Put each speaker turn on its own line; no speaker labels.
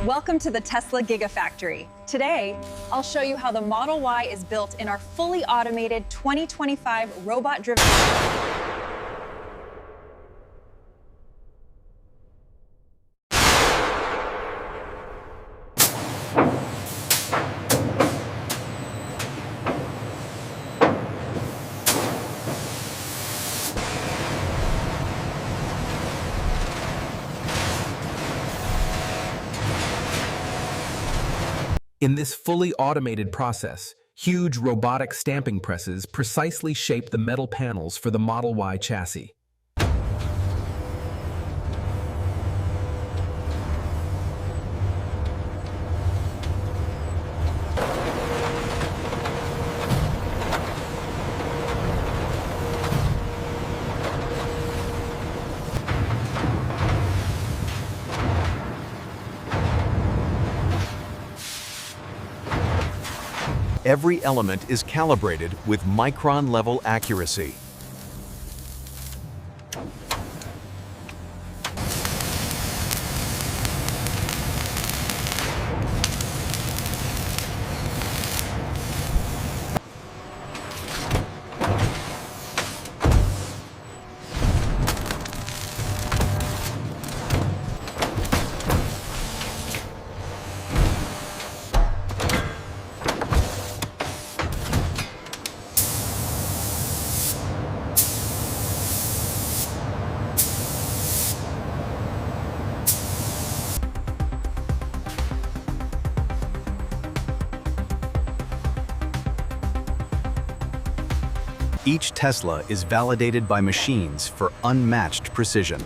Welcome to the Tesla Gigafactory. Today, I'll show you how the Model Y is built in our fully automated 2025 robot-driven.
In this fully automated process, huge robotic stamping presses precisely shape the metal panels for the Model Y chassis.
Every element is calibrated with micron-level accuracy. Each Tesla is validated by machines for unmatched precision.